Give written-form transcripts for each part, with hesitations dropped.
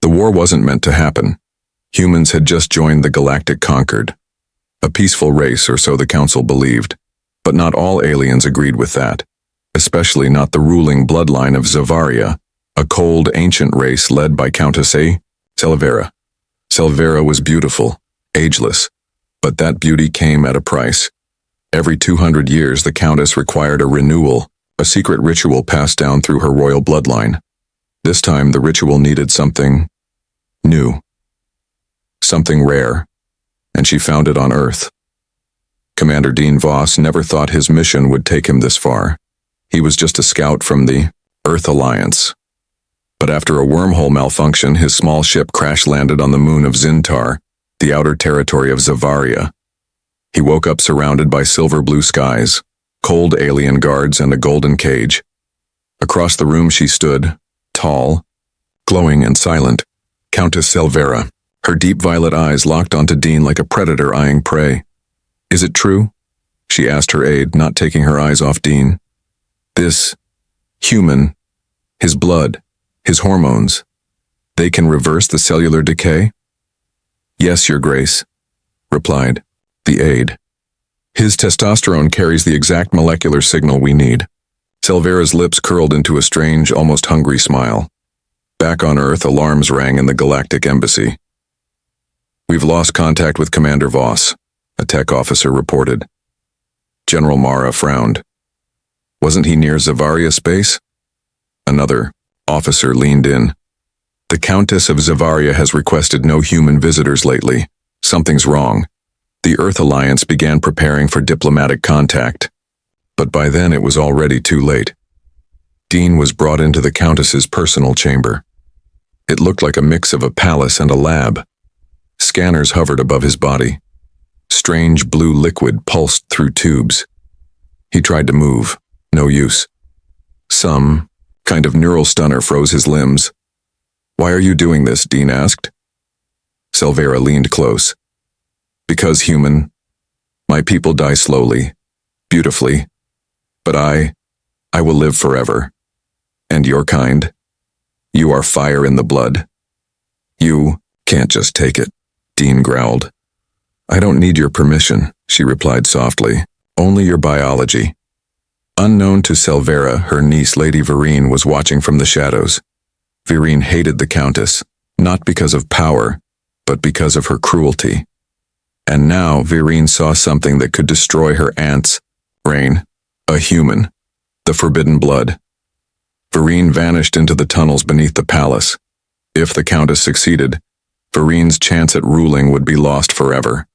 The war wasn't meant to happen. Humans had just joined the Galactic Conquered. A peaceful race, or so the Council believed. But not all aliens agreed with that, especially not the ruling bloodline of Zavaria, a cold, ancient race led by Countess Selvera. Selvera was beautiful, ageless, but that beauty came at a price. Every 200 years, the Countess required a renewal, a secret ritual passed down through her royal bloodline. This time, the ritual needed something new, something rare, and she found it on Earth. Commander Dean Voss never thought his mission would take him this far. He was just a scout from the Earth Alliance. But after a wormhole malfunction, his small ship crash-landed on the moon of Zintar, the outer territory of Zavaria. He woke up surrounded by silver-blue skies, cold alien guards, and a golden cage. Across the room she stood, tall, glowing and silent, Countess Selvera, her deep violet eyes locked onto Dean like a predator eyeing prey. "Is it true?" she asked her aide, not taking her eyes off Dean. "This human, his blood, his hormones, they can reverse the cellular decay?" "Yes, Your Grace," replied the aide. "His testosterone carries the exact molecular signal we need." Selvera's lips curled into a strange, almost hungry smile. Back on Earth, alarms rang in the Galactic Embassy. "We've lost contact with Commander Voss," a tech officer reported. General Mara frowned. "Wasn't he near Zavaria space?" Another officer leaned in. "The Countess of Zavaria has requested no human visitors lately. Something's wrong." The Earth Alliance began preparing for diplomatic contact. But by then it was already too late. Dean was brought into the Countess's personal chamber. It looked like a mix of a palace and a lab. Scanners hovered above his body. Strange blue liquid pulsed through tubes. He tried to move. No use. Some kind of neural stunner froze his limbs. "Why are you doing this?" Dean asked. Selvera leaned close. "Because, human, my people die slowly, beautifully, but I will live forever. And your kind, you are fire in the blood. You can't just take it," Dean growled. "I don't need your permission," she replied softly. "Only your biology." Unknown to Selvera, her niece Lady Vereen was watching from the shadows. Vereen hated the Countess, not because of power, but because of her cruelty. And now Vereen saw something that could destroy her aunt's brain, a human, the forbidden blood. Vereen vanished into the tunnels beneath the palace. If the Countess succeeded, Vereen's chance at ruling would be lost forever.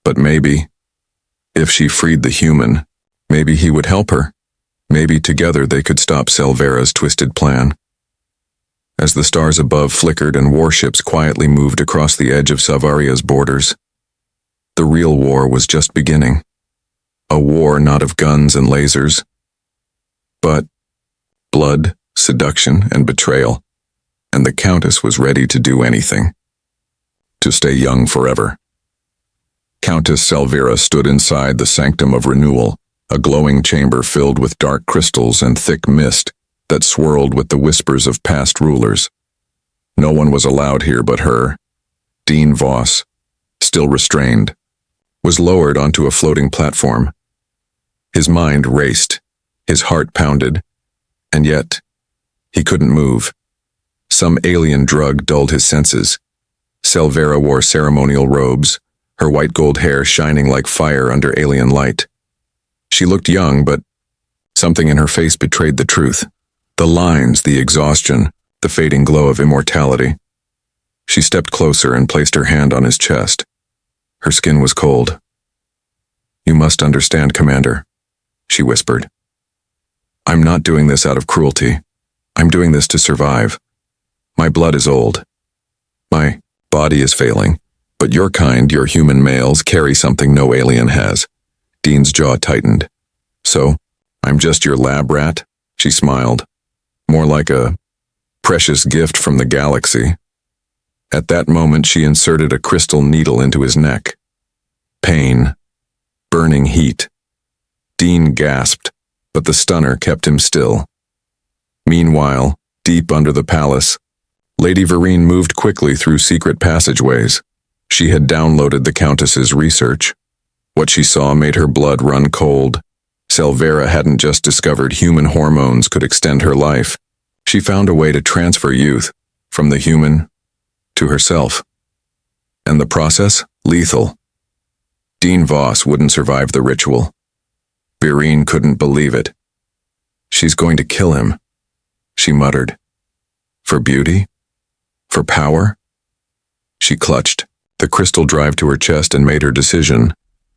But maybe, if she freed the human, maybe he would help her. Maybe together they could stop Selvera's twisted plan. As the stars above flickered and warships quietly moved across the edge of Zavaria's borders, the real war was just beginning. A war not of guns and lasers, but blood, seduction, and betrayal. And the Countess was ready to do anything. To stay young forever. Countess Selvera stood inside the Sanctum of Renewal, a glowing chamber filled with dark crystals and thick mist that swirled with the whispers of past rulers. No one was allowed here but her. Dean Voss, still restrained, was lowered onto a floating platform. His mind raced, his heart pounded, and yet he couldn't move. Some alien drug dulled his senses. Selvera wore ceremonial robes, her white gold hair shining like fire under alien light. She looked young, but something in her face betrayed the truth. The lines, the exhaustion, the fading glow of immortality. She stepped closer and placed her hand on his chest. Her skin was cold. "You must understand, Commander," she whispered. "I'm not doing this out of cruelty. I'm doing this to survive. My blood is old. My body is failing. But your kind, your human males, carry something no alien has." Dean's jaw tightened. "So, I'm just your lab rat?" She smiled. "More like a precious gift from the galaxy." At that moment, she inserted a crystal needle into his neck. Pain. Burning heat. Dean gasped, but the stunner kept him still. Meanwhile, deep under the palace, Lady Vereen moved quickly through secret passageways. She had downloaded the Countess's research. What she saw made her blood run cold. Selvera hadn't just discovered human hormones could extend her life. She found a way to transfer youth from the human to herself. And the process? Lethal. Dean Voss wouldn't survive the ritual. Vereen couldn't believe it. She's going to kill him, she muttered. For beauty? For power? She clutched the crystal drive to her chest and made her decision.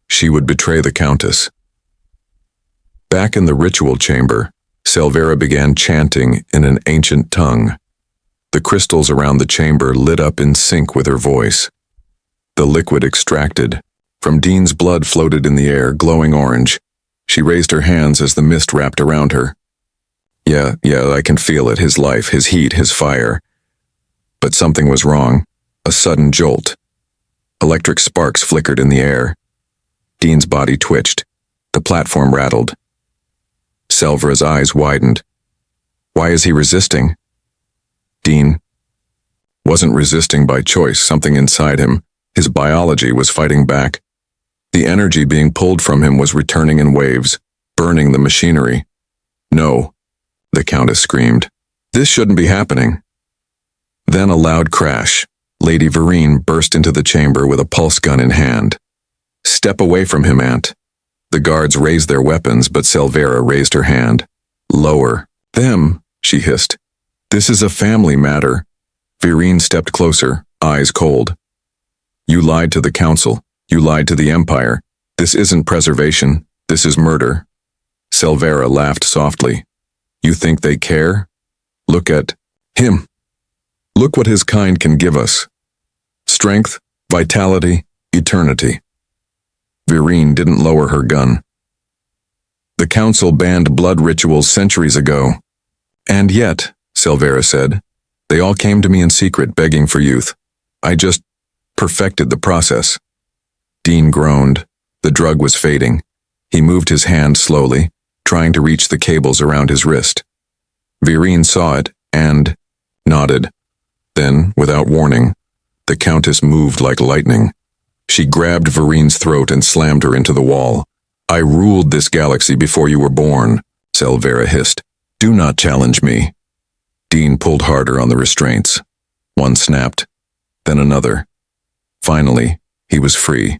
She would betray the Countess. Back in the ritual chamber, Selvera began chanting in an ancient tongue. The crystals around the chamber lit up in sync with her voice. The liquid extracted from Dean's blood floated in the air, glowing orange. She raised her hands as the mist wrapped around her. Yeah, I can feel it, his life, his heat, his fire. But something was wrong. A sudden jolt. Electric sparks flickered in the air. Dean's body twitched. The platform rattled. Selvera's eyes widened. Why is he resisting? Dean wasn't resisting by choice. Something inside him, his biology, was fighting back. The energy being pulled from him was returning in waves, burning the machinery. No, the Countess screamed. This shouldn't be happening. Then a loud crash. Lady Vereen burst into the chamber with a pulse gun in hand. Step away from him, Aunt. The guards raised their weapons, but Selvera raised her hand. Lower. Them, she hissed. This is a family matter. Vereen stepped closer, eyes cold. You lied to the council. You lied to the Empire. This isn't preservation. This is murder. Selvera laughed softly. You think they care? Look at him. Look what his kind can give us. Strength, vitality, eternity. Vereen didn't lower her gun. The council banned blood rituals centuries ago. And yet, Selvera said, they all came to me in secret begging for youth. I just perfected the process. Dean groaned. The drug was fading. He moved his hand slowly, trying to reach the cables around his wrist. Vereen saw it and nodded. Then, without warning, the Countess moved like lightning. She grabbed Vereen's throat and slammed her into the wall. I ruled this galaxy before you were born, Selvera hissed. Do not challenge me. Dean pulled harder on the restraints. One snapped, then another. Finally, he was free.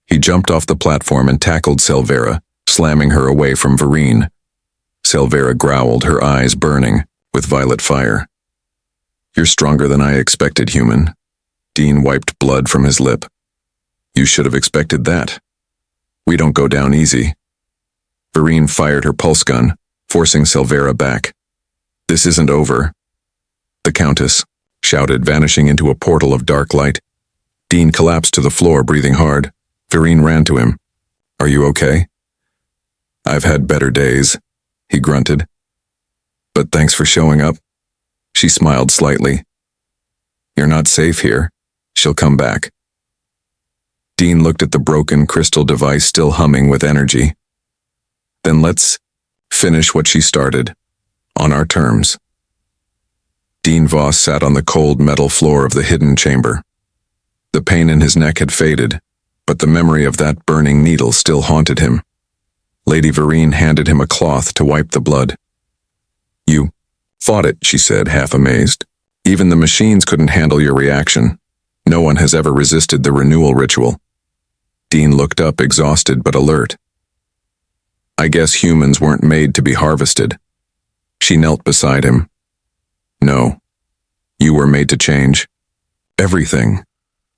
He jumped off the platform and tackled Selvera, slamming her away from Vereen. Selvera growled, her eyes burning with violet fire. You're stronger than I expected, human. Dean wiped blood from his lip. You should have expected that. We don't go down easy. Vereen fired her pulse gun, forcing Selvera back. This isn't over. The Countess shouted, vanishing into a portal of dark light. Dean collapsed to the floor, breathing hard. Vereen ran to him. Are you okay? I've had better days, he grunted. But thanks for showing up. She smiled slightly. You're not safe here. She'll come back. Dean looked at the broken crystal device still humming with energy. Then let's finish what she started, on our terms. Dean Voss sat on the cold metal floor of the hidden chamber. The pain in his neck had faded, but the memory of that burning needle still haunted him. Lady Vereen handed him a cloth to wipe the blood. You fought it, she said, half amazed. Even the machines couldn't handle your reaction. No one has ever resisted the renewal ritual. Dean looked up, exhausted but alert. I guess humans weren't made to be harvested. She knelt beside him. No. You were made to change. Everything.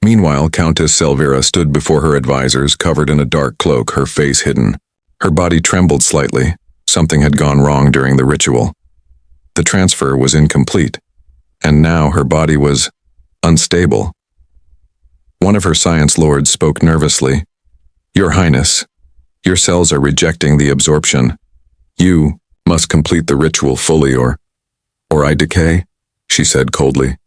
Meanwhile, Countess Selvera stood before her advisors, covered in a dark cloak, her face hidden. Her body trembled slightly. Something had gone wrong during the ritual. The transfer was incomplete, and now her body was unstable. One of her science lords spoke nervously. Your Highness, your cells are rejecting the absorption. You must complete the ritual fully or I decay, she said coldly.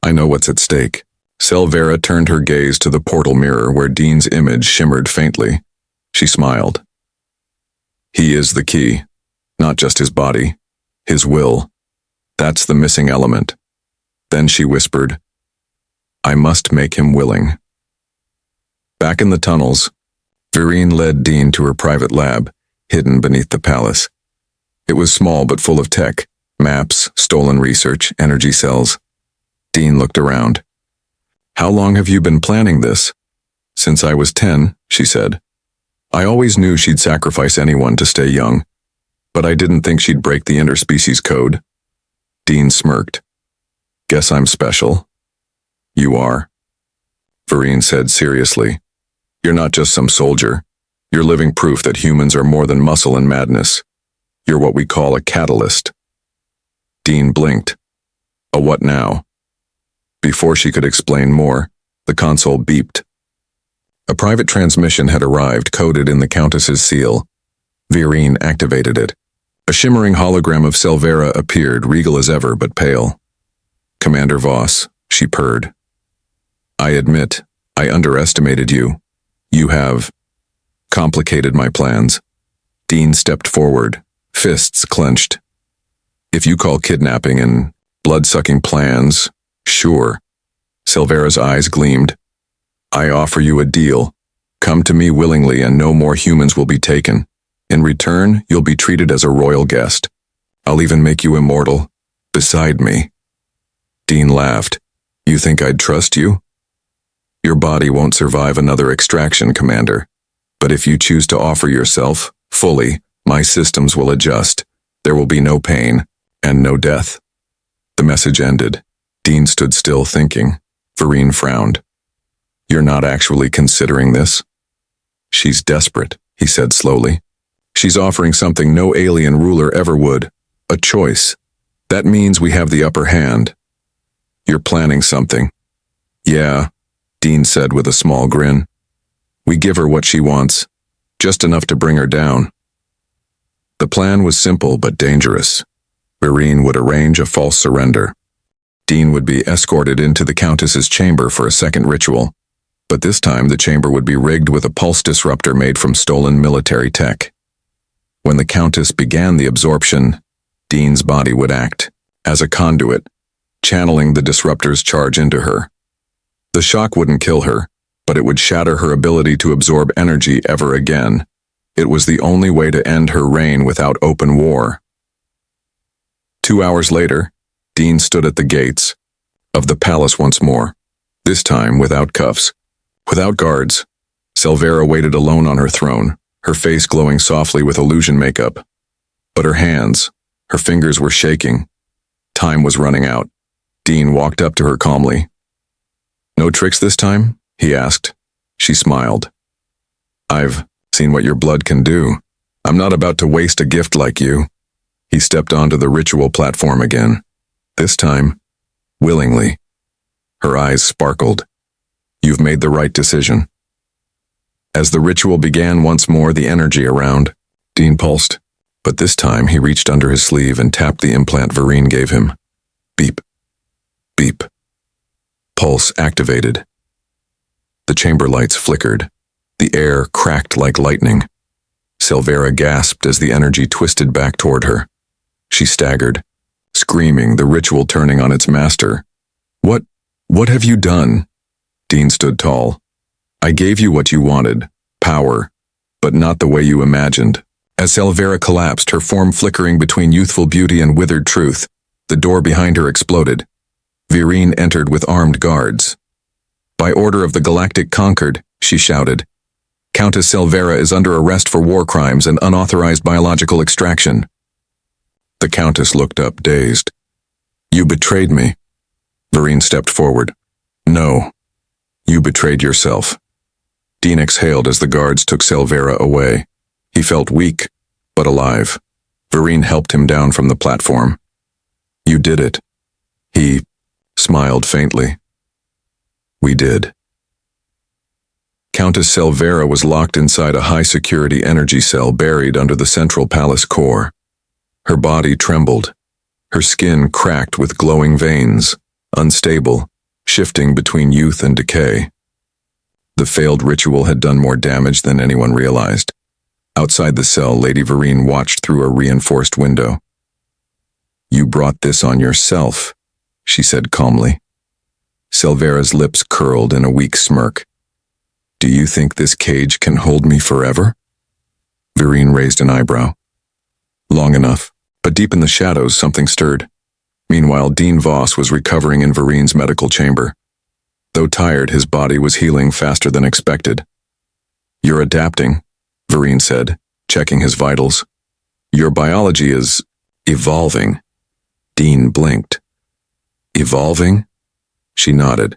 I know what's at stake. Selvera turned her gaze to the portal mirror where Dean's image shimmered faintly. She smiled. He is the key, not just his body, his will. That's the missing element. Then she whispered, "I must make him willing." Back in the tunnels, Vereen led Dean to her private lab, hidden beneath the palace. It was small but full of tech, maps, stolen research, energy cells. Dean looked around. "How long have you been planning this?" "Since I was 10, she said. "I always knew she'd sacrifice anyone to stay young, but I didn't think she'd break the interspecies code." Dean smirked. "Guess I'm special." "You are," Vereen said seriously. "You're not just some soldier. You're living proof that humans are more than muscle and madness. You're what we call a catalyst." Dean blinked. "A what now?" Before she could explain more, the console beeped. A private transmission had arrived, coded in the Countess's seal. Vereen activated it. A shimmering hologram of Selvera appeared, regal as ever but pale. "Commander Voss," she purred. "I admit, I underestimated you. You have complicated my plans." Dean stepped forward, fists clenched. "If you call kidnapping and blood-sucking plans, sure." Selvera's eyes gleamed. "I offer you a deal. Come to me willingly and no more humans will be taken. In return, you'll be treated as a royal guest. I'll even make you immortal, beside me." Dean laughed. "You think I'd trust you?" "Your body won't survive another extraction, Commander. But if you choose to offer yourself, fully, my systems will adjust. There will be no pain, and no death." The message ended. Dean stood still thinking. Vereen frowned. "You're not actually considering this?" "She's desperate," he said slowly. "She's offering something no alien ruler ever would. A choice. That means we have the upper hand." "You're planning something." "Yeah," Dean said with a small grin. "We give her what she wants, just enough to bring her down." The plan was simple but dangerous. Vereen would arrange a false surrender. Dean would be escorted into the Countess's chamber for a second ritual, but this time the chamber would be rigged with a pulse disruptor made from stolen military tech. When the Countess began the absorption, Dean's body would act as a conduit, channeling the disruptor's charge into her. The shock wouldn't kill her, but it would shatter her ability to absorb energy ever again. It was the only way to end her reign without open war. 2 hours later, Dean stood at the gates of the palace once more, this time without cuffs, without guards. Selvera waited alone on her throne, her face glowing softly with illusion makeup. But her hands, her fingers were shaking. Time was running out. Dean walked up to her calmly. "No tricks this time?" he asked. She smiled. "I've seen what your blood can do. I'm not about to waste a gift like you." He stepped onto the ritual platform again. This time, willingly. Her eyes sparkled. "You've made the right decision." As the ritual began once more, the energy around, Dean pulsed, but this time he reached under his sleeve and tapped the implant Vereen gave him. Beep. Beep. Pulse activated. The chamber lights flickered. The air cracked like lightning. Selvera gasped as the energy twisted back toward her. She staggered, screaming, the ritual turning on its master. What have you done?" Dean stood tall. "I gave you what you wanted, power, but not the way you imagined." As Selvera collapsed, her form flickering between youthful beauty and withered truth, the door behind her exploded. Vereen entered with armed guards. "By order of the Galactic conquered," she shouted. "Countess Selvera is under arrest for war crimes and unauthorized biological extraction." The Countess looked up, dazed. "You betrayed me." Vereen stepped forward. "No, you betrayed yourself." Dean exhaled as the guards took Selvera away. He felt weak, but alive. Vereen helped him down from the platform. "You did it." He smiled faintly. "We did." Countess Selvera was locked inside a high-security energy cell buried under the central palace core. Her body trembled. Her skin cracked with glowing veins, unstable, shifting between youth and decay. The failed ritual had done more damage than anyone realized. Outside the cell, Lady Vereen watched through a reinforced window. "You brought this on yourself," she said calmly. Selvera's lips curled in a weak smirk. Do you think this cage can hold me forever? Vereen raised an eyebrow. Long enough, but deep in the shadows something stirred. Meanwhile, Dean Voss was recovering in Vereen's medical chamber. Though tired, his body was healing faster than expected. You're adapting, Vereen said, checking his vitals. Your biology is evolving. Dean blinked. Evolving? She nodded.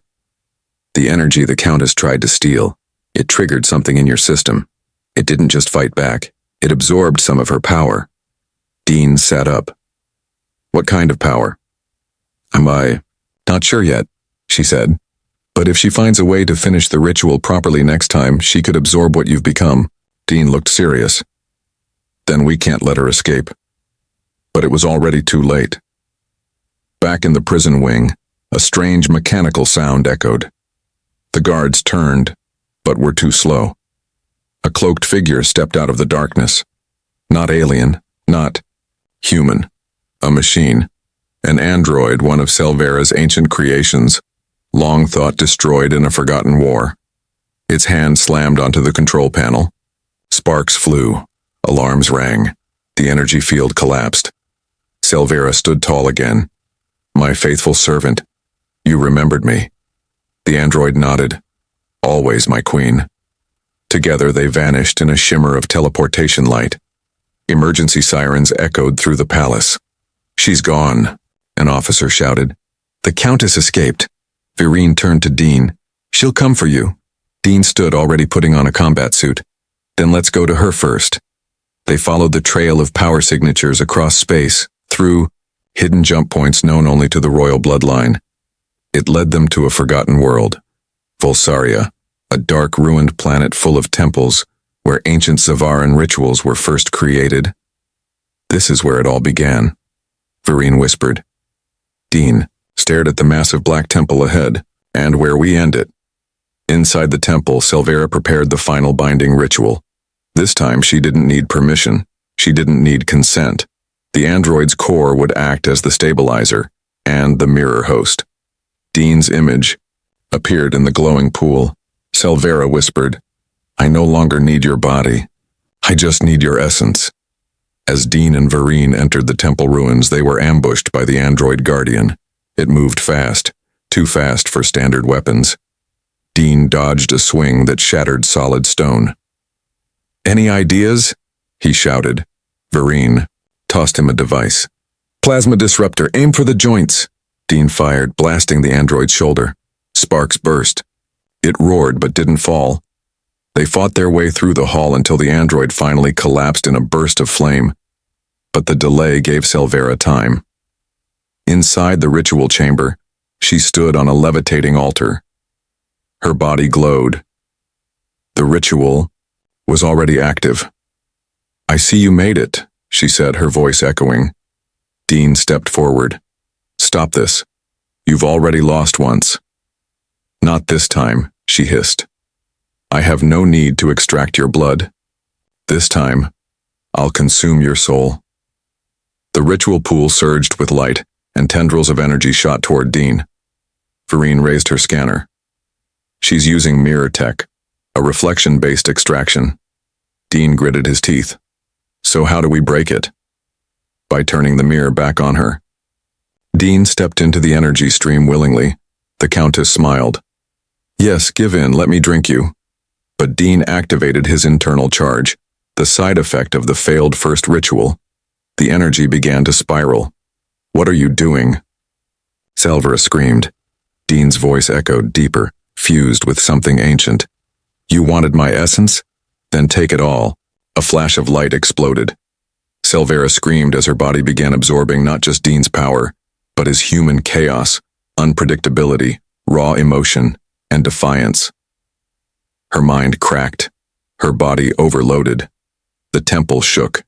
The energy the Countess tried to steal, it triggered something in your system. It didn't just fight back. It absorbed some of her power. Dean sat up. What kind of power? Not sure yet, she said. But if she finds a way to finish the ritual properly next time, she could absorb what you've become. Dean looked serious. Then we can't let her escape. But it was already too late. Back in the prison wing, a strange mechanical sound echoed. The guards turned, but were too slow. A cloaked figure stepped out of the darkness. Not alien, not human. A machine. An android, one of Selvera's ancient creations, long thought destroyed in a forgotten war. Its hand slammed onto the control panel. Sparks flew. Alarms rang. The energy field collapsed. Selvera stood tall again. My faithful servant, you remembered me. The android nodded. Always, my queen. Together they vanished in a shimmer of teleportation light. Emergency sirens echoed through the palace. She's gone, an officer shouted. The Countess escaped. Vereen turned to Dean. She'll come for you. Dean stood already putting on a combat suit. Then let's go to her first. They followed the trail of power signatures across space, through hidden jump points known only to the royal bloodline. It led them to a forgotten world. Volsaria, a dark ruined planet full of temples, where ancient Zavaran rituals were first created. This is where it all began, Vereen whispered. Dean stared at the massive black temple ahead, and where we end it. Inside the temple, Selvera prepared the final binding ritual. This time she didn't need permission. She didn't need consent. The android's core would act as the stabilizer and the mirror host. Dean's image appeared in the glowing pool. Selvera whispered, I no longer need your body. I just need your essence. As Dean and Vereen entered the temple ruins, they were ambushed by the android guardian. It moved fast, too fast for standard weapons. Dean dodged a swing that shattered solid stone. Any ideas? He shouted. Vereen tossed him a device. Plasma disruptor, aim for the joints. Dean fired, blasting the android's shoulder. Sparks burst. It roared but didn't fall. They fought their way through the hall until the android finally collapsed in a burst of flame. But the delay gave Selvera time. Inside the ritual chamber, she stood on a levitating altar. Her body glowed. The ritual was already active. I see you made it, she said, her voice echoing. Dean stepped forward. Stop this. You've already lost once. Not this time, she hissed. I have no need to extract your blood. This time, I'll consume your soul. The ritual pool surged with light, and tendrils of energy shot toward Dean. Vereen raised her scanner. She's using mirror tech, a reflection-based extraction. Dean gritted his teeth. So how do we break it? By turning the mirror back on her. Dean stepped into the energy stream willingly. The Countess smiled. Yes, give in, let me drink you. But Dean activated his internal charge, the side effect of the failed first ritual. The energy began to spiral. What are you doing? Selvera screamed. Dean's voice echoed deeper, fused with something ancient. You wanted my essence? Then take it all. A flash of light exploded. Selvera screamed as her body began absorbing not just Dean's power, but his human chaos, unpredictability, raw emotion, and defiance. Her mind cracked. Her body overloaded. The temple shook.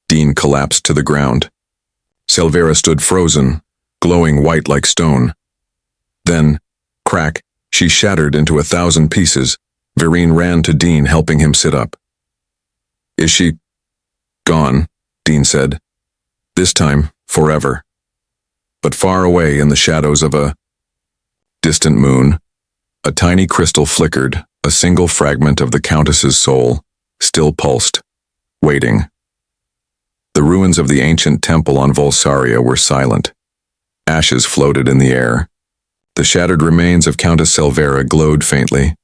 Dean collapsed to the ground. Selvera stood frozen, glowing white like stone. Then, crack, she shattered into 1,000 pieces. Vereen ran to Dean, helping him sit up. Is she gone? Dean said. This time, forever. But far away in the shadows of a distant moon, a tiny crystal flickered, a single fragment of the Countess's soul, still pulsed, waiting. The ruins of the ancient temple on Volsaria were silent. Ashes floated in the air. The shattered remains of Countess Selvera glowed faintly,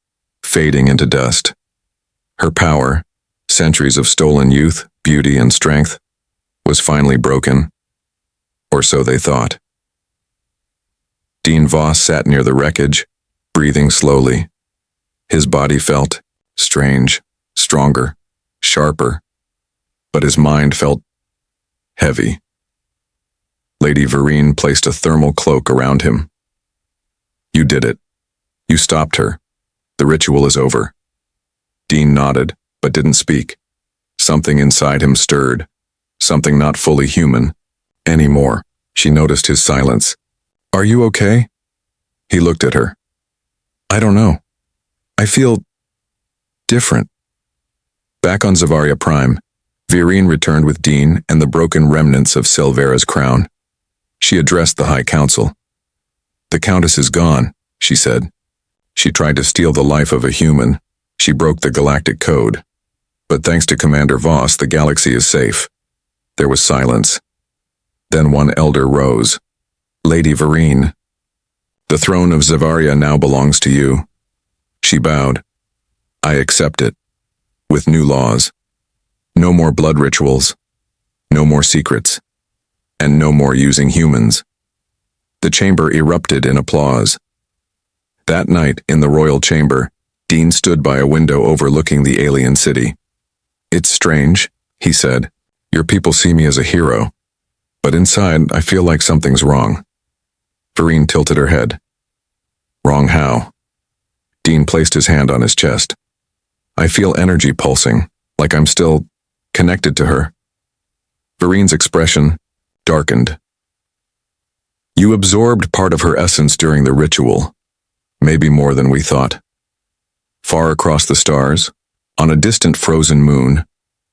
fading into dust. Her power, centuries of stolen youth, beauty, and strength, was finally broken. Or so they thought. Dean Voss sat near the wreckage, breathing slowly. His body felt strange, stronger, sharper, but his mind felt heavy. Lady Vereen placed a thermal cloak around him. You did it. You stopped her. The ritual is over. Dean nodded, but didn't speak. Something inside him stirred. Something not fully human anymore. She noticed his silence. Are you okay? He looked at her. I don't know. I feel different. Back on Zavaria Prime, Vereen returned with Dean and the broken remnants of Selvera's crown. She addressed the High Council. The Countess is gone, she said. She tried to steal the life of a human. She broke the Galactic code. But thanks to Commander Voss, the galaxy is safe. There was silence. Then one elder rose. Lady Vereen, the throne of Zavaria now belongs to you. She bowed. I accept it. With new laws. No more blood rituals. No more secrets. And no more using humans. The chamber erupted in applause. That night, in the royal chamber, Dean stood by a window overlooking the alien city. It's strange, he said. Your people see me as a hero. But inside, I feel like something's wrong. Vereen tilted her head. Wrong how? Dean placed his hand on his chest. I feel energy pulsing, like I'm still connected to her. Vereen's expression darkened. You absorbed part of her essence during the ritual, maybe more than we thought. Far across the stars, on a distant frozen moon,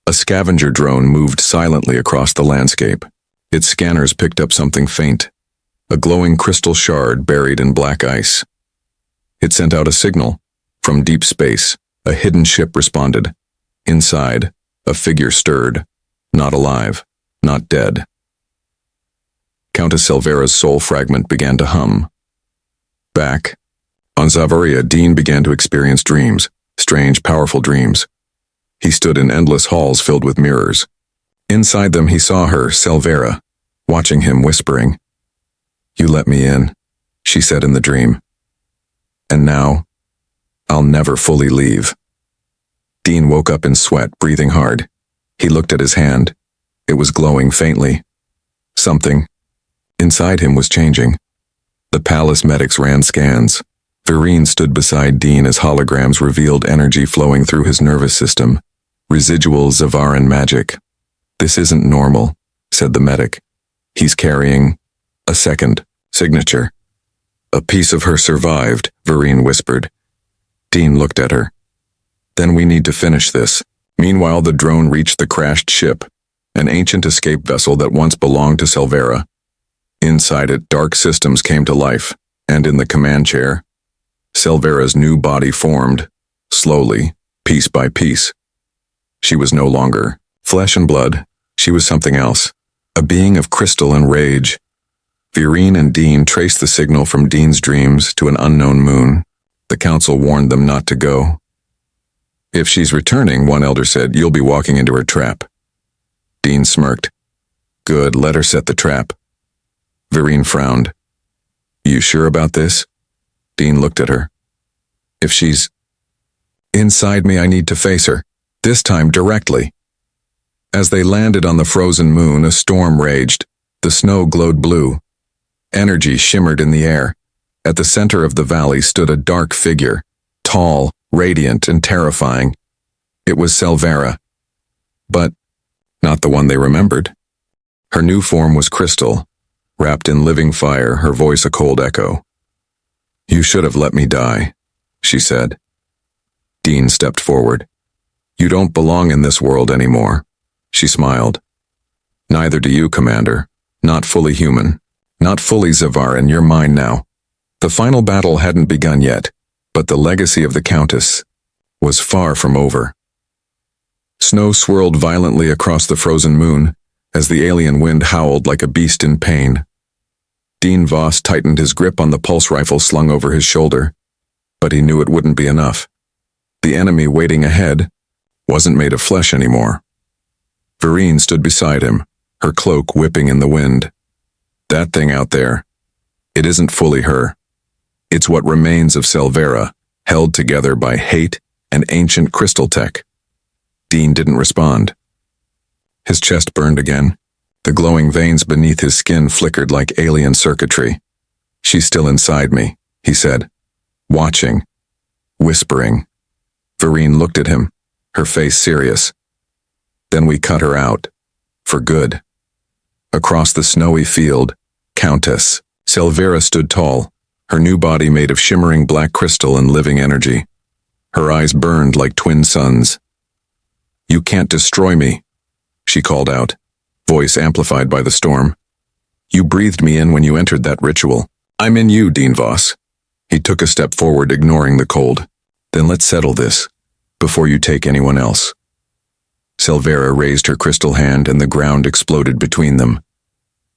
a scavenger drone moved silently across the landscape. Its scanners picked up something faint, a glowing crystal shard buried in black ice. It sent out a signal. From deep space, a hidden ship responded. Inside, a figure stirred, not alive, not dead. Countess Selvera's soul fragment began to hum. Back, on Zavaria, Dean began to experience dreams, strange, powerful dreams. He stood in endless halls filled with mirrors. Inside them he saw her, Selvera, watching him, whispering. You let me in, she said in the dream. And now, I'll never fully leave. Dean woke up in sweat, breathing hard. He looked at his hand. It was glowing faintly. Something inside him was changing. The palace medics ran scans. Vereen stood beside Dean as holograms revealed energy flowing through his nervous system. Residual Zavaran magic. This isn't normal, said the medic. He's carrying a second signature. A piece of her survived, Vereen whispered. Dean looked at her. Then we need to finish this. Meanwhile, the drone reached the crashed ship, an ancient escape vessel that once belonged to Selvera. Inside it, dark systems came to life, and in the command chair, Selvera's new body formed, slowly, piece by piece. She was no longer flesh and blood. She was something else, a being of crystal and rage. Vereen and Dean traced the signal from Dean's dreams to an unknown moon. The council warned them not to go. If she's returning, one elder said, you'll be walking into her trap. Dean smirked. Good, let her set the trap. Vereen frowned. You sure about this? Dean looked at her. If she's inside me, I need to face her, this time directly. As they landed on the frozen moon, a storm raged. The snow glowed blue. Energy shimmered in the air. At the center of the valley stood a dark figure, tall, radiant, and terrifying. It was Selvera. But not the one they remembered. Her new form was crystal, wrapped in living fire, her voice a cold echo. You should have let me die, she said. Dean stepped forward. You don't belong in this world anymore. She smiled. Neither do you, Commander. Not fully human. Not fully, Zavarin, you're mine now. The final battle hadn't begun yet, but the legacy of the Countess was far from over. Snow swirled violently across the frozen moon as the alien wind howled like a beast in pain. Dean Voss tightened his grip on the pulse rifle slung over his shoulder, but he knew it wouldn't be enough. The enemy waiting ahead wasn't made of flesh anymore. Vereen stood beside him, her cloak whipping in the wind. That thing out there, it isn't fully her. It's what remains of Selvera, held together by hate and ancient crystal tech. Dean didn't respond. His chest burned again. The glowing veins beneath his skin flickered like alien circuitry. She's still inside me, he said, watching, whispering. Vereen looked at him, her face serious. Then we cut her out, for good. Across the snowy field, Countess, Selvera stood tall, her new body made of shimmering black crystal and living energy. Her eyes burned like twin suns. You can't destroy me, she called out, voice amplified by the storm. You breathed me in when you entered that ritual. I'm in you, Dean Voss. He took a step forward, ignoring the cold. Then let's settle this, before you take anyone else. Selvera raised her crystal hand and the ground exploded between them.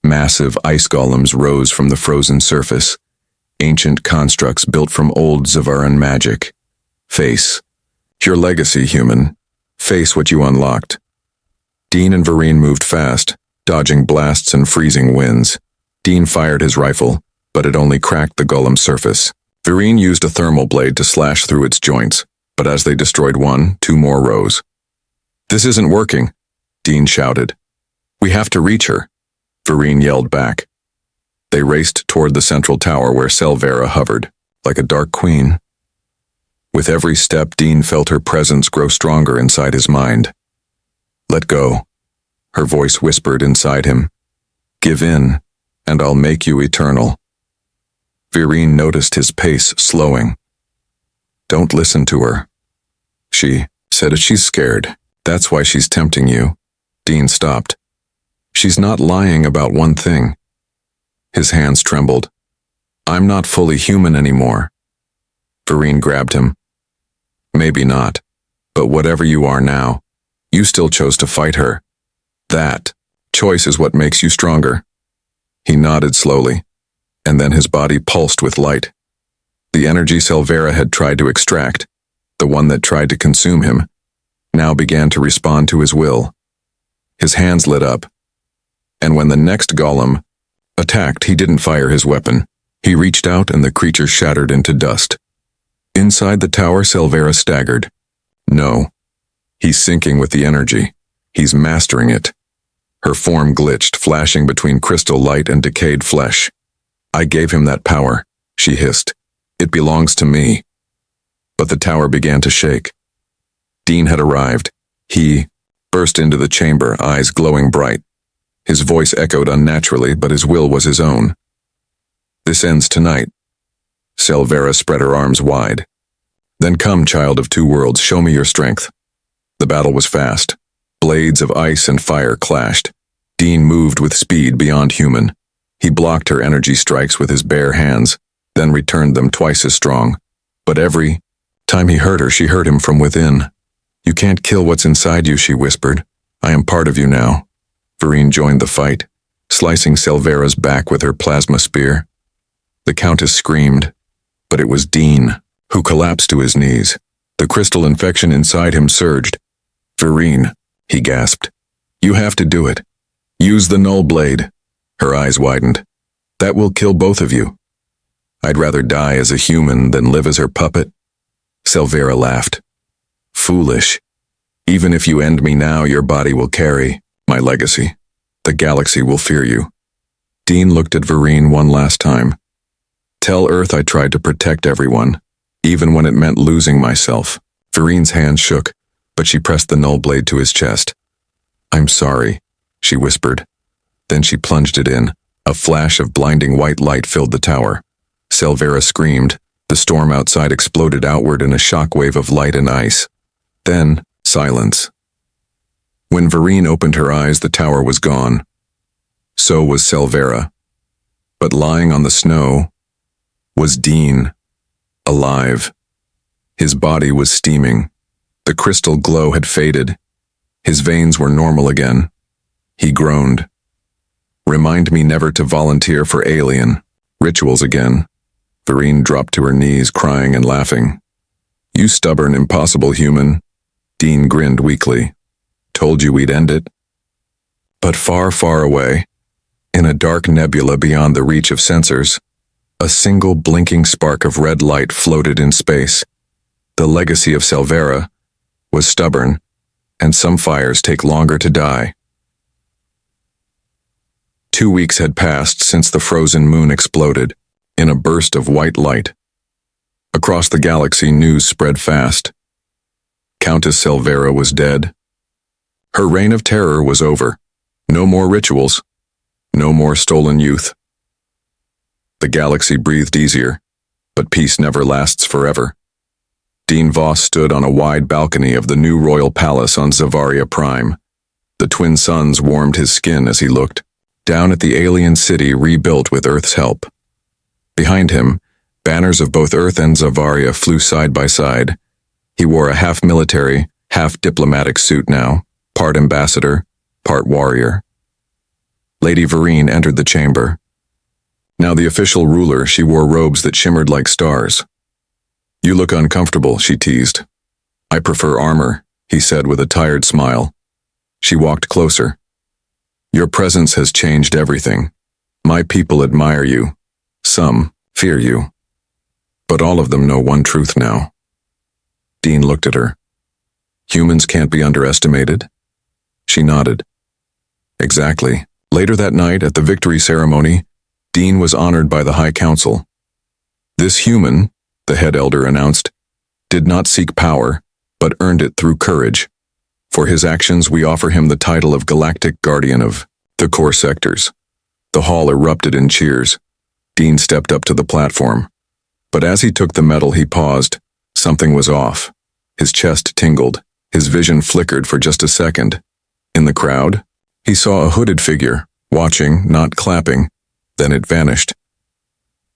Massive ice golems rose from the frozen surface, ancient constructs built from old Zavaran magic. Face your legacy, human. Face what you unlocked. Dean and Vereen moved fast, dodging blasts and freezing winds. Dean fired his rifle, but it only cracked the golem's surface. Vereen used a thermal blade to slash through its joints, but as they destroyed one, two more rose. This isn't working, Dean shouted. We have to reach her, Vereen yelled back. They raced toward the central tower where Selvera hovered, like a dark queen. With every step, Dean felt her presence grow stronger inside his mind. Let go, her voice whispered inside him. Give in, and I'll make you eternal. Vereen noticed his pace slowing. Don't listen to her, she said. She's scared. That's why she's tempting you. Dean stopped. She's not lying about one thing. His hands trembled. I'm not fully human anymore. Vereen grabbed him. Maybe not, but whatever you are now, you still chose to fight her. That choice is what makes you stronger. He nodded slowly, and then his body pulsed with light. The energy Selvera had tried to extract, the one that tried to consume him, now began to respond to his will. His hands lit up, and when the next golem attacked, he didn't fire his weapon. He reached out and the creature shattered into dust. Inside the tower, Selvera staggered. No. He's syncing with the energy. He's mastering it. Her form glitched, flashing between crystal light and decayed flesh. I gave him that power, she hissed. It belongs to me. But the tower began to shake. Dean had arrived. He burst into the chamber, eyes glowing bright. His voice echoed unnaturally, but his will was his own. This ends tonight. Selvera spread her arms wide. Then come, child of two worlds, show me your strength. The battle was fast. Blades of ice and fire clashed. Dean moved with speed beyond human. He blocked her energy strikes with his bare hands, then returned them twice as strong. But every time he hurt her, she hurt him from within. You can't kill what's inside you, she whispered. I am part of you now. Vereen joined the fight, slicing Selvera's back with her plasma spear. The Countess screamed, but it was Dean who collapsed to his knees. The crystal infection inside him surged. Vereen, he gasped. You have to do it. Use the null blade. Her eyes widened. That will kill both of you. I'd rather die as a human than live as her puppet. Selvera laughed. Foolish. Even if you end me now, your body will carry my legacy. The galaxy will fear you. Dean looked at Vereen one last time. Tell Earth I tried to protect everyone, even when it meant losing myself. Vereen's hand shook, but she pressed the null blade to his chest. I'm sorry, she whispered. Then she plunged it in. A flash of blinding white light filled the tower. Selvera screamed. The storm outside exploded outward in a shockwave of light and ice. Then, silence. When Vereen opened her eyes, the tower was gone. So was Selvera. But lying on the snow was Dean, alive. His body was steaming. The crystal glow had faded. His veins were normal again. He groaned. Remind me never to volunteer for alien rituals again. Vereen dropped to her knees, crying and laughing. You stubborn, impossible human. Dean grinned weakly. Told you we'd end it. But far, far away, in a dark nebula beyond the reach of sensors, a single blinking spark of red light floated in space. The legacy of Selvera was stubborn, and some fires take longer to die. 2 weeks had passed since the frozen moon exploded in a burst of white light. Across the galaxy, news spread fast. Countess Selvera was dead. Her reign of terror was over. No more rituals. No more stolen youth. The galaxy breathed easier, but peace never lasts forever. Dean Voss stood on a wide balcony of the new royal palace on Zavaria Prime. The twin suns warmed his skin as he looked down at the alien city rebuilt with Earth's help. Behind him, banners of both Earth and Zavaria flew side by side. He wore a half-military, half-diplomatic suit now, part ambassador, part warrior. Lady Vereen entered the chamber. Now the official ruler, she wore robes that shimmered like stars. You look uncomfortable, she teased. I prefer armor, he said with a tired smile. She walked closer. Your presence has changed everything. My people admire you. Some fear you. But all of them know one truth now. Dean looked at her. Humans can't be underestimated. She nodded. Exactly. Later that night at the victory ceremony, Dean was honored by the High Council. This human, the head elder announced, did not seek power, but earned it through courage. For his actions, we offer him the title of Galactic Guardian of the Core Sectors. The hall erupted in cheers. Dean stepped up to the platform. But as he took the medal, he paused. Something was off. His chest tingled. His vision flickered for just a second. In the crowd, he saw a hooded figure, watching, not clapping. Then it vanished.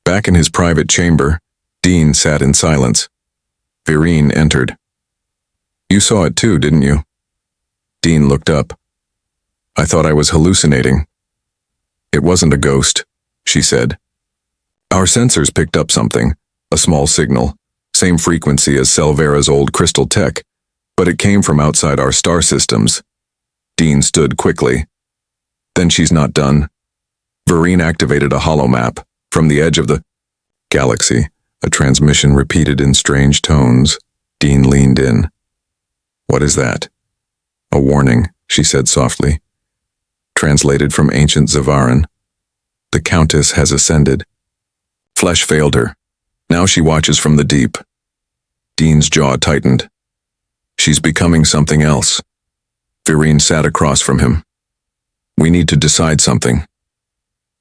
Back in his private chamber, Dean sat in silence. Vereen entered. You saw it too, didn't you? Dean looked up. I thought I was hallucinating. It wasn't a ghost, she said. Our sensors picked up something, a small signal, same frequency as Selvera's old crystal tech, but it came from outside our star systems. Dean stood quickly. Then she's not done. Vereen activated a holomap from the edge of the galaxy. A transmission repeated in strange tones. Dean leaned in. What is that? A warning, she said softly. Translated from ancient Zavaran. The Countess has ascended. Flesh failed her. Now she watches from the deep. Dean's jaw tightened. She's becoming something else. Vereen sat across from him. We need to decide something.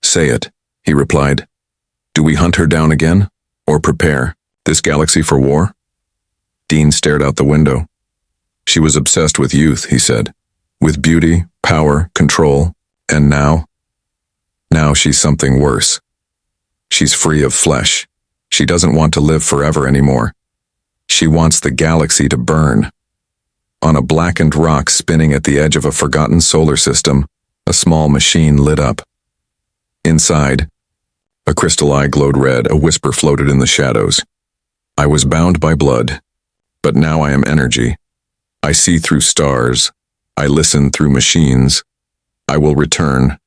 Say it, he replied. Do we hunt her down again? Or prepare this galaxy for war? Dean stared out the window. She was obsessed with youth, he said. With beauty, power, control. And now? Now she's something worse. She's free of flesh. She doesn't want to live forever anymore. She wants the galaxy to burn. On a blackened rock spinning at the edge of a forgotten solar system, a small machine lit up. Inside, a crystal eye glowed red. A whisper floated in the shadows. I was bound by blood, but now I am energy. I see through stars. I listen through machines. I will return.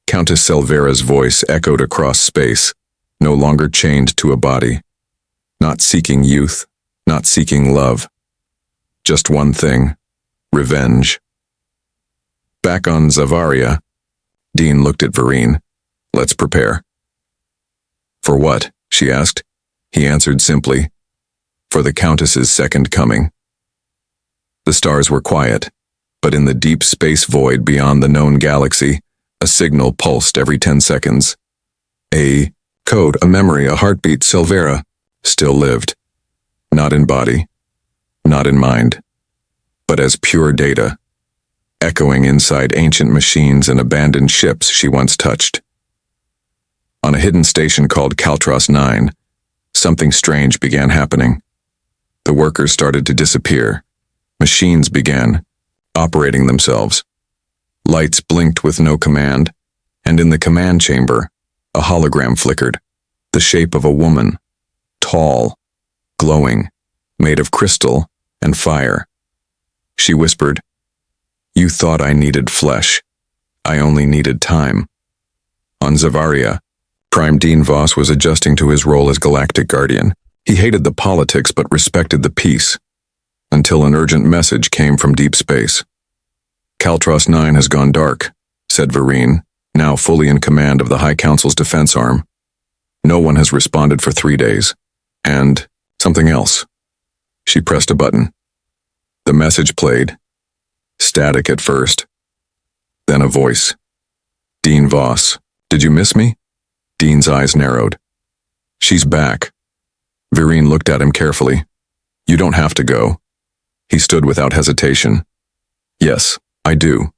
Countess Selvera's voice echoed across space, no longer chained to a body. Not seeking youth, not seeking love. Just one thing, revenge. Back on Zavaria, Dean looked at Vereen. Let's prepare. For what? She asked. He answered simply. For the Countess's second coming. The stars were quiet, but in the deep space void beyond the known galaxy, a signal pulsed every 10 seconds. A code, a memory, a heartbeat. Selvera still lived. Not in body, not in mind, but as pure data, echoing inside ancient machines and abandoned ships she once touched. On a hidden station called Caltros 9, something strange began happening. The workers started to disappear. Machines began operating themselves. Lights blinked with no command, and in the command chamber, a hologram flickered, the shape of a woman, tall, glowing, made of crystal and fire. She whispered, "You thought I needed flesh. I only needed time." On Zavaria, Prime Dean Voss was adjusting to his role as Galactic Guardian. He hated the politics but respected the peace, until an urgent message came from deep space. "Caltros 9 has gone dark," said Vereen, now fully in command of the High Council's defense arm. "No one has responded for 3 days. And something else." She pressed a button. The message played. Static at first. Then a voice. "Dean Voss, did you miss me?" Dean's eyes narrowed. "She's back." Vereen looked at him carefully. "You don't have to go." He stood without hesitation. "Yes, I do."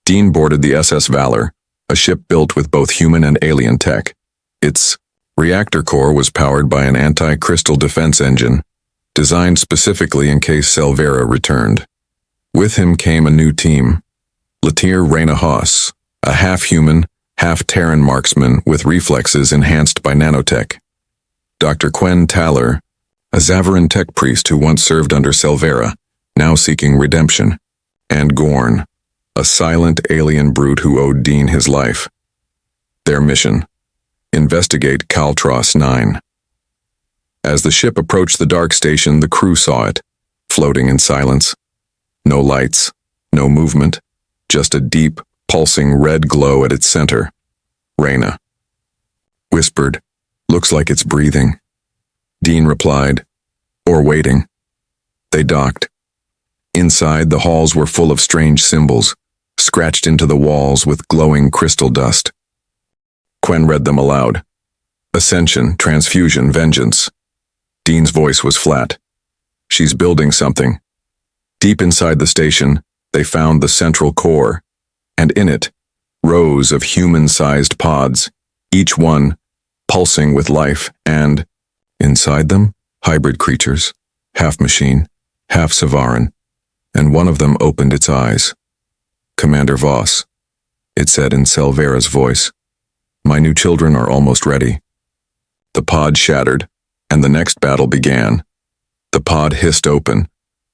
Dean boarded the SS Valor, a ship built with both human and alien tech. Its reactor core was powered by an anti-crystal defense engine, designed specifically in case Selvera returned. With him came a new team. Latir Reyna Haas, a half-human, half-Terran marksman with reflexes enhanced by nanotech. Dr. Quen Taller, a Zavaran tech priest who once served under Selvera, now seeking redemption. And Gorn, a silent alien brute who owed Dean his life. Their mission: investigate Caltros 9. As the ship approached the dark station, the crew saw it, floating in silence. No lights, no movement, just a deep, pulsing red glow at its center. Reyna whispered, "Looks like it's breathing." Dean replied, "Or waiting." They docked. Inside, the halls were full of strange symbols, scratched into the walls with glowing crystal dust. Quen read them aloud. "Ascension, transfusion, vengeance." Dean's voice was flat. "She's building something." Deep inside the station, they found the central core, and in it, rows of human-sized pods, each one pulsing with life, and, inside them, hybrid creatures, half machine, half Zavaran, and one of them opened its eyes. "Commander Voss," it said in Selvera's voice, "my new children are almost ready." The pod shattered, and the next battle began. The pod hissed open.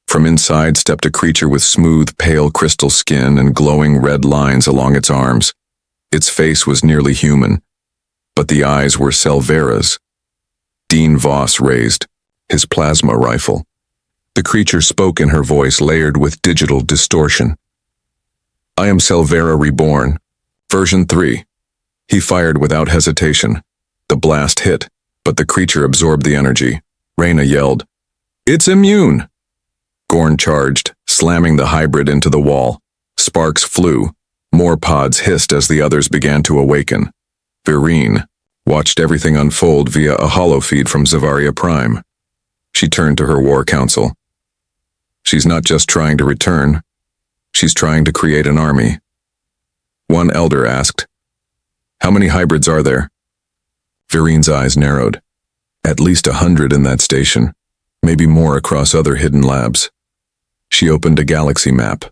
From inside stepped a creature with smooth, pale crystal skin and glowing red lines along its arms. Its face was nearly human, but the eyes were Selvera's. Dean Voss raised his plasma rifle. The creature spoke in her voice layered with digital distortion. "I am Selvera Reborn, version 3. He fired without hesitation. The blast hit, but the creature absorbed the energy. Reyna yelled, "It's immune!" Gorn charged, slamming the hybrid into the wall. Sparks flew. More pods hissed as the others began to awaken. Vereen watched everything unfold via a holofeed from Zavaria Prime. She turned to her war council. "She's not just trying to return. She's trying to create an army." One elder asked, "How many hybrids are there?" Vereen's eyes narrowed. "At least 100 in that station, maybe more across other hidden labs." She opened a galaxy map.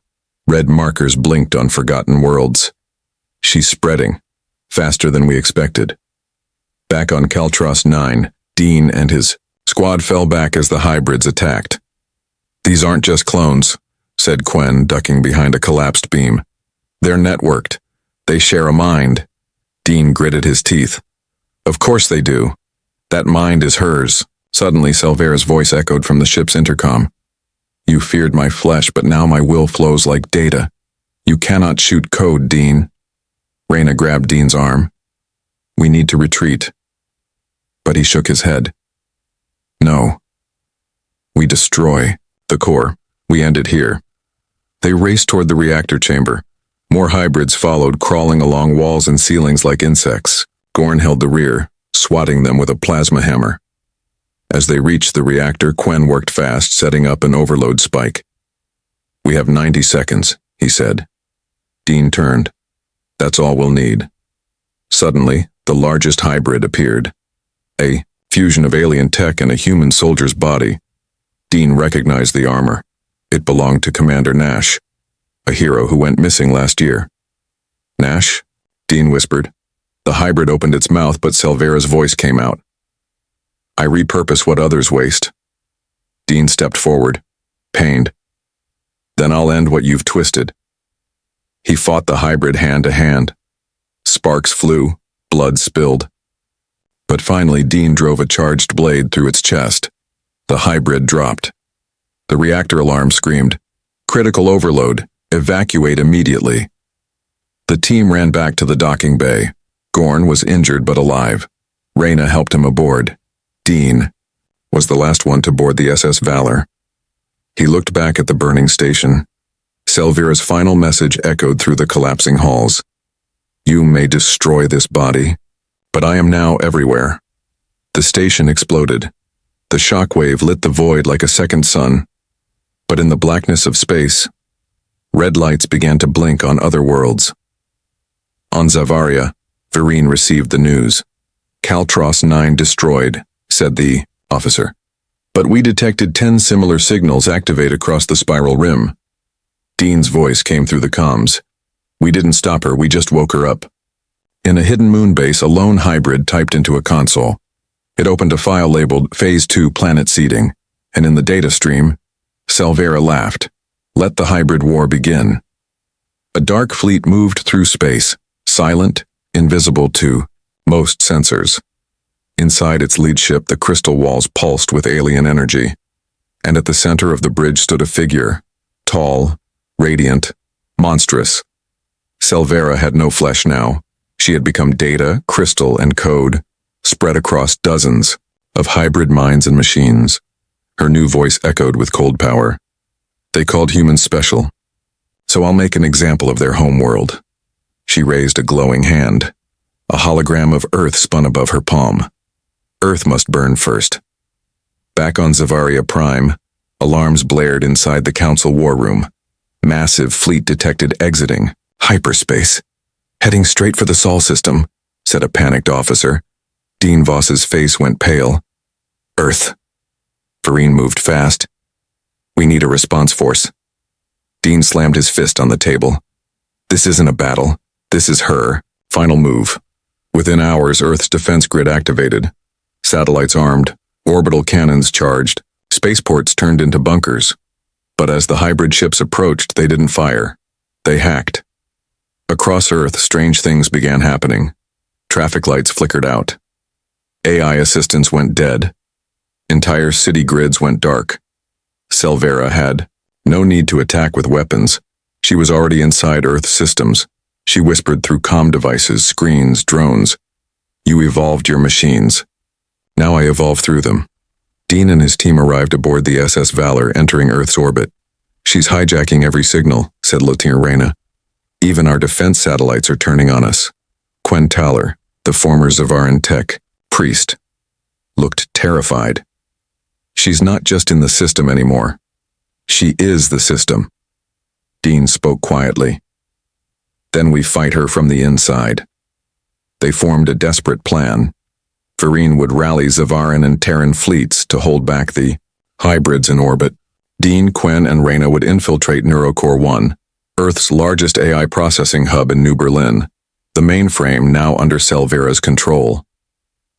Red markers blinked on forgotten worlds. "She's spreading, faster than we expected." Back on Caltros 9, Dean and his squad fell back as the hybrids attacked. "These aren't just clones," said Quen, ducking behind a collapsed beam. "They're networked. They share a mind." Dean gritted his teeth. "Of course they do. That mind is hers." Suddenly, Selvera's voice echoed from the ship's intercom. "You feared my flesh, but now my will flows like data. You cannot shoot code, Dean." Reyna grabbed Dean's arm. "We need to retreat." But he shook his head. "No. We destroy the core. We end it here." They raced toward the reactor chamber. More hybrids followed, crawling along walls and ceilings like insects. Gorn held the rear, swatting them with a plasma hammer. As they reached the reactor, Quen worked fast, setting up an overload spike. "We have 90 seconds, he said. Dean turned. "That's all we'll need." Suddenly, the largest hybrid appeared. A fusion of alien tech and a human soldier's body. Dean recognized the armor. It belonged to Commander Nash, a hero who went missing last year. Nash? Dean whispered. The hybrid opened its mouth, but Selvera's voice came out. I repurpose what others waste. Dean stepped forward, pained. Then I'll end what you've twisted. He fought the hybrid hand to hand. Sparks flew, blood spilled. But finally Dean drove a charged blade through its chest. The hybrid dropped. The reactor alarm screamed, "Critical overload, evacuate immediately." The team ran back to the docking bay. Gorn was injured but alive. Reyna helped him aboard. Dean was the last one to board the SS Valor. He looked back at the burning station. Selvera's final message echoed through the collapsing halls. You may destroy this body, but I am now everywhere. The station exploded. The shockwave lit the void like a second sun. But in the blackness of space, red lights began to blink on other worlds. On Zavaria, Vereen received the news. Caltros 9 destroyed, said the officer. But we detected 10 similar signals activate across the spiral rim. Dean's voice came through the comms. We didn't stop her, we just woke her up. In a hidden moon base, a lone hybrid typed into a console. It opened a file labeled Phase 2 Planet Seeding, and in the data stream, Selvera laughed. Let the hybrid war begin. A dark fleet moved through space, silent, invisible to most sensors. Inside its lead ship, the crystal walls pulsed with alien energy, and at the center of the bridge stood a figure, tall, radiant, monstrous. Selvera had no flesh now. She had become data, crystal, and code, spread across dozens of hybrid minds and machines. Her new voice echoed with cold power. They called humans special, so I'll make an example of their homeworld. She raised a glowing hand. A hologram of Earth spun above her palm. Earth must burn first. Back on Zavaria Prime, alarms blared inside the Council war room. Massive fleet detected exiting hyperspace. Heading straight for the Sol system, said a panicked officer. Dean Voss's face went pale. Earth. Vereen moved fast. We need a response force. Dean slammed his fist on the table. This isn't a battle. This is her final move. Within hours, Earth's defense grid activated. Satellites armed, orbital cannons charged, spaceports turned into bunkers. But as the hybrid ships approached, they didn't fire. They hacked. Across Earth, strange things began happening. Traffic lights flickered out. AI assistants went dead. Entire city grids went dark. Selvera had no need to attack with weapons. She was already inside Earth systems. She whispered through comm devices, screens, drones. You evolved your machines. Now I evolve through them. Dean and his team arrived aboard the SS Valor, entering Earth's orbit. She's hijacking every signal, said Lieutenant Reyna. Even our defense satellites are turning on us. Quen Taller, the former Zavaran tech priest, looked terrified. She's not just in the system anymore. She is the system. Dean spoke quietly. Then we fight her from the inside. They formed a desperate plan. Vereen would rally Zavaran and Terran fleets to hold back the hybrids in orbit. Dean, Quen, and Reyna would infiltrate Neurocore 1, Earth's largest AI processing hub in New Berlin, the mainframe now under Selvera's control.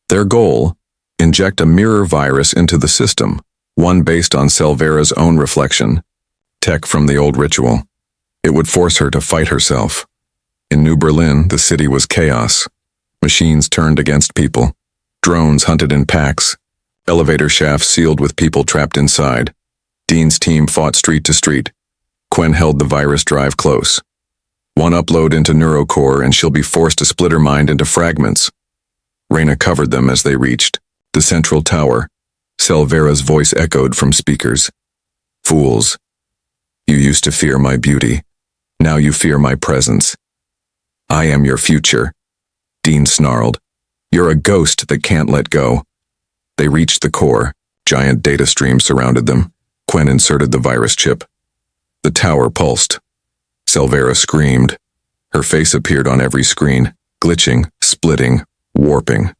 Their goal? Inject a mirror virus into the system, one based on Selvera's own reflection, tech from the old ritual. It would force her to fight herself. In New Berlin, the city was chaos. Machines turned against people. Drones hunted in packs. Elevator shafts sealed with people trapped inside. Dean's team fought street to street. Quen held the virus drive close. One upload into Neurocore and she'll be forced to split her mind into fragments. Reyna covered them as they reached the central tower. Selvera's voice echoed from speakers. Fools. You used to fear my beauty. Now you fear my presence. I am your future. Dean snarled. You're a ghost that can't let go. They reached the core. Giant data streams surrounded them. Quen inserted the virus chip. The tower pulsed. Selvera screamed. Her face appeared on every screen, glitching, splitting, warping.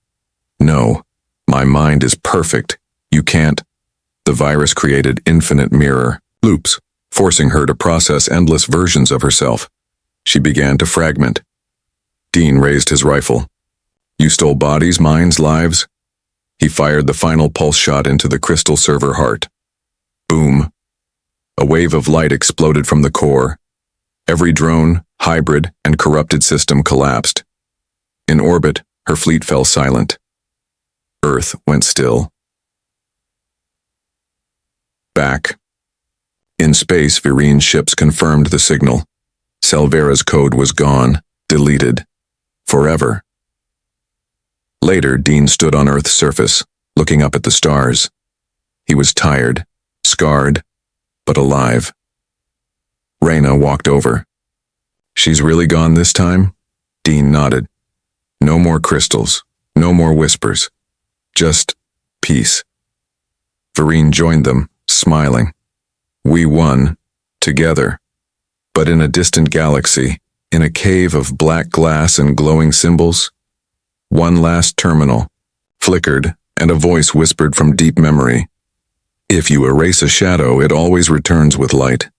No, my mind is perfect. You can't. The virus created infinite mirror loops, forcing her to process endless versions of herself. She began to fragment. Dean raised his rifle. You stole bodies, minds, lives? He fired the final pulse shot into the crystal server heart. Boom. A wave of light exploded from the core. Every drone, hybrid, and corrupted system collapsed. In orbit, her fleet fell silent. Earth went still. Back. In space, Virine's ships confirmed the signal. Selvera's code was gone, deleted. Forever. Later, Dean stood on Earth's surface, looking up at the stars. He was tired, scarred, but alive. Reyna walked over. She's really gone this time? Dean nodded. No more crystals, no more whispers. Just peace. Virine joined them, smiling. We won, together. But in a distant galaxy, in a cave of black glass and glowing symbols, one last terminal flickered, and a voice whispered from deep memory. If you erase a shadow, it always returns with light.